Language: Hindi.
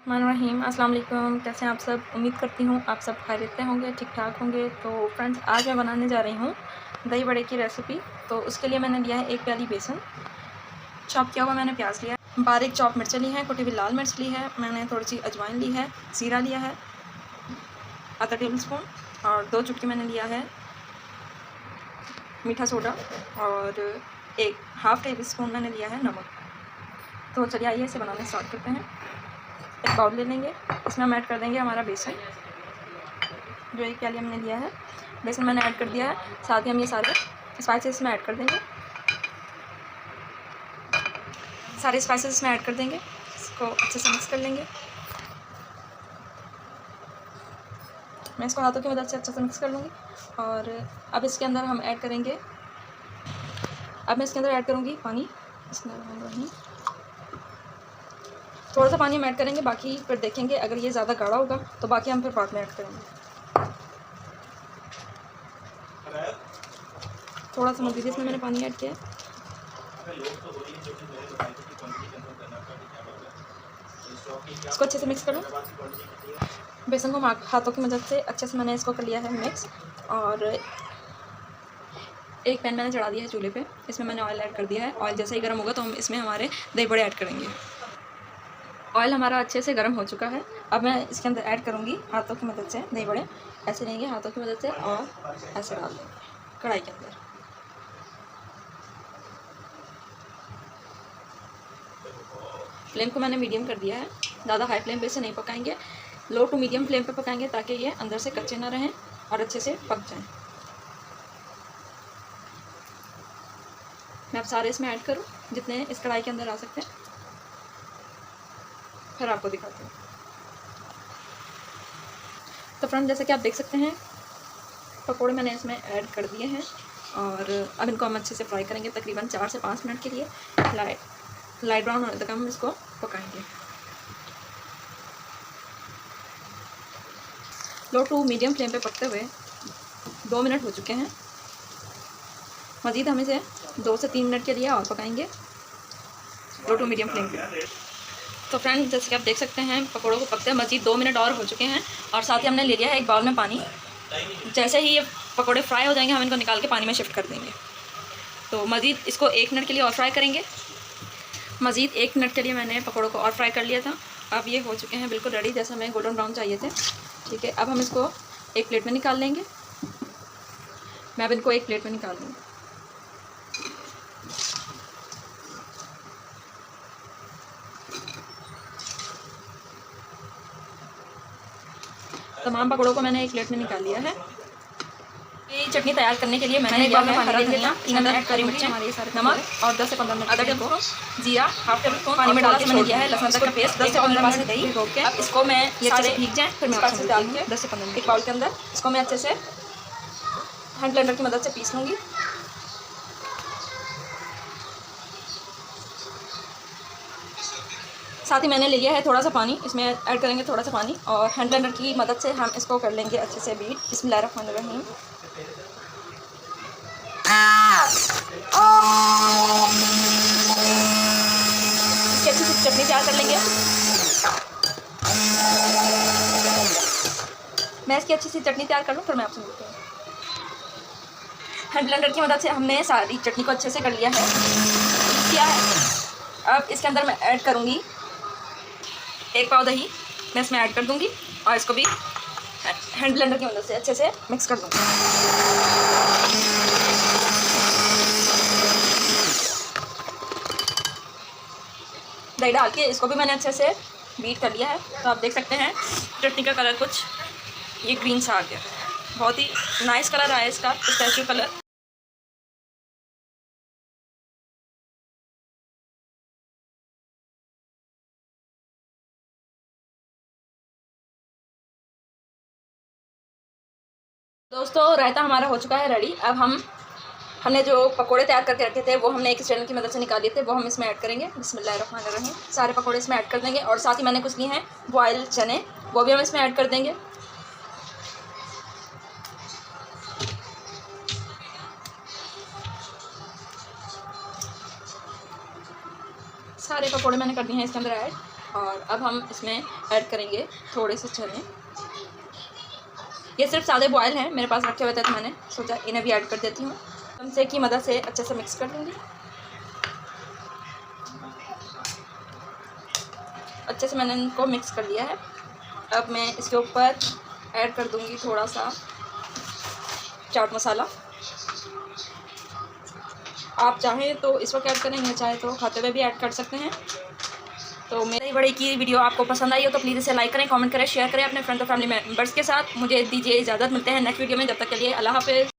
रहीम अस्सलाम वालेकुम। कैसे हैं आप सब? उम्मीद करती हूँ आप सब खैरियत से होंगे, ठीक ठाक होंगे। तो फ्रेंड्स, आज मैं बनाने जा रही हूँ दही बड़े की रेसिपी। तो उसके लिए मैंने लिया है 1 प्याली बेसन, चॉप किया हुआ मैंने प्याज लिया है, बारीक चॉप मिर्चें ली हैं, कुटी हुई लाल मिर्च ली है, मैंने थोड़ी सी अजवाइन ली है, ज़ीरा लिया है आधा टेबल स्पून, और 2 चुटकी मैंने लिया है मीठा सोडा, और 1/2 टेबल स्पून मैंने लिया है नमक। तो चलिए आइए इसे बनाना स्टार्ट करते हैं। एक बाउल ले लेंगे, इसमें हम ऐड कर देंगे हमारा बेसन, जो 1 प्याली हमने लिया है। बेसन मैंने ऐड कर दिया है, साथ ही हम ये सारे स्पाइसेस इसमें ऐड कर देंगे। सारे स्पाइसेस इसमें ऐड कर देंगे, इसको अच्छे से मिक्स कर लेंगे। मैं इसको हाथों की मदद से अच्छे से मिक्स कर लूँगी। और अब इसके अंदर हम ऐड करेंगे, अब मैं इसके अंदर ऐड करूँगी पानी। इसमें थोड़ा सा पानी हम ऐड करेंगे, बाकी फिर देखेंगे अगर ये ज़्यादा गाढ़ा होगा तो बाकी हम फिर बाद में ऐड करेंगे। थोड़ा सा मज़ीद इसमें मैंने पानी ऐड किया है। इसको अच्छे से मिक्स कर लो। बेसन को हाथों की मदद से अच्छे से मैंने इसको कर लिया है मिक्स। और एक पैन मैंने चढ़ा दिया है चूल्हे पे, इसमें मैंने ऑयल ऐड कर दिया है। ऑयल जैसे ही गर्म होगा तो हम इसमें हमारे दही बड़े ऐड करेंगे। ऑयल हमारा अच्छे से गर्म हो चुका है। अब मैं इसके अंदर ऐड करूँगी हाथों की मदद से दही बड़े। ऐसे लेंगे हाथों की मदद से और ऐसे डाल देंगे कढ़ाई के अंदर। फ्लेम को मैंने मीडियम कर दिया है, ज़्यादा हाई फ्लेम पे से नहीं पकाएंगे, लो टू मीडियम फ्लेम पे पकाएंगे ताकि ये अंदर से कच्चे ना रहें और अच्छे से पक जाएं। मैं अब सारे इसमें ऐड करूँ जितने इस कढ़ाई के अंदर आ सकते हैं, फिर आपको दिखाती हूँ। तो फ्रेंड, जैसे कि आप देख सकते हैं पकोड़े मैंने इसमें ऐड कर दिए हैं। और अब इनको हम अच्छे से फ्राई करेंगे, तकरीबन 4 से 5 मिनट के लिए। लाइट ब्राउन होने तक हम इसको पकाएंगे। लो टू मीडियम फ्लेम पे पकते हुए 2 मिनट हो चुके हैं। मज़ीद हम इसे 2 से 3 मिनट के लिए और पकाएंगे, लो टू मीडियम फ्लेम पे। तो फ्रेंड, जैसे कि आप देख सकते हैं पकौड़ों को पकते मज़ीद 2 मिनट और हो चुके हैं। और साथ ही हमने ले लिया है एक बाउल में पानी। जैसे ही ये पकौड़े फ्राई हो जाएंगे हम इनको निकाल के पानी में शिफ्ट कर देंगे। तो मज़ीद इसको 1 मिनट के लिए और फ्राई करेंगे। मज़ीद 1 मिनट के लिए मैंने पकौड़ों को और फ्राई कर लिया था। अब ये हो चुके हैं बिल्कुल रेडी, जैसे हमें गोल्डन ब्राउन चाहिए थे। ठीक है, अब हम इसको एक प्लेट में निकाल लेंगे। मैं अब इनको एक प्लेट में निकाल दूँगी। तमाम पकौड़ों को मैंने एक प्लेट में निकाल लिया है। ये चटनी तैयार करने के लिए मैंने लिया है हरा धनिया, 3 ऐड करी मिर्चें, नमक और 10 से 15 मिनट आधा टेबल स्पून जीरा, हाफ टेबल स्पून पानी में डाल के मैंने लिया है लहसुन का पेस्ट 10 से 15 मिनट दही भिगो के। अब इसको मैं ये अच्छे से भीग जाए फिर मैं आपको डाल के 10 से 15 मिनट एक बाउल के अंदर इसको मैं अच्छे से हैंड ब्लेंडर की मदद से पीस लूँगी। साथ ही मैंने लिया है थोड़ा सा पानी, इसमें ऐड करेंगे थोड़ा सा पानी और हैंड ब्लेंडर की मदद से हम इसको कर लेंगे अच्छे से बीट। बिस्मिल्लाहिर्रहमानिर्रहीम। इसकी अच्छी सी चटनी तैयार कर लेंगे। मैं इसकी अच्छी सी चटनी तैयार कर लूँ फिर मैं आपसे मिलती हूँ। हैंड ब्लेंडर की मदद से हमने सारी चटनी को अच्छे से कर लिया है। अब इसके अंदर मैं ऐड करूँगी 1 पाव दही, मैं इसमें ऐड कर दूँगी और इसको भी हैंड ब्लेंडर की मदद से अच्छे से मिक्स कर दूँगी। दही डाल के इसको भी मैंने अच्छे से बीट कर लिया है। तो आप देख सकते हैं चटनी का कलर कुछ ये ग्रीन सा आ गया, बहुत ही नाइस कलर आया इसका, पिस्ताचियो कलर। दोस्तों, रायता हमारा हो चुका है रेडी। अब हमने जो पकोड़े तैयार करके रखे थे वो हमने एक स्ट्रेनर की मदद से निकाल दिए थे, वो हम इसमें ऐड करेंगे। बिस्मिल्लाहिर्रहमानिर्रहीम। सारे पकोड़े इसमें ऐड कर देंगे और साथ ही मैंने कुछ लिए हैं बॉयल चने, वो भी हम इसमें ऐड कर देंगे। सारे पकोड़े मैंने कर दिए हैं इसके अंदर ऐड। और अब हम इसमें ऐड करेंगे थोड़े से चने। ये सिर्फ सादे बॉयल हैं, मेरे पास रखे हुए थे तो मैंने सोचा इन्हें भी ऐड कर देती हूँ। चमचे की मदद से अच्छे से मिक्स कर दूँगी। अच्छे से मैंने इनको मिक्स कर लिया है। अब मैं इसके ऊपर ऐड कर दूँगी थोड़ा सा चाट मसाला। आप चाहें तो इस वक्त ऐड करें या चाहे तो खाते हुए भी ऐड कर सकते हैं। तो मेरी बड़ी की वीडियो आपको पसंद आई हो तो प्लीज़ इसे लाइक करें, कमेंट करें, शेयर करें अपने फ्रेंड और फैमिली मेम्बर्स के साथ। मुझे दीजिए इजाज़त, मिलते हैं नेक्स्ट वीडियो में। जब तक के लिए अल्लाह हाफ़िज़।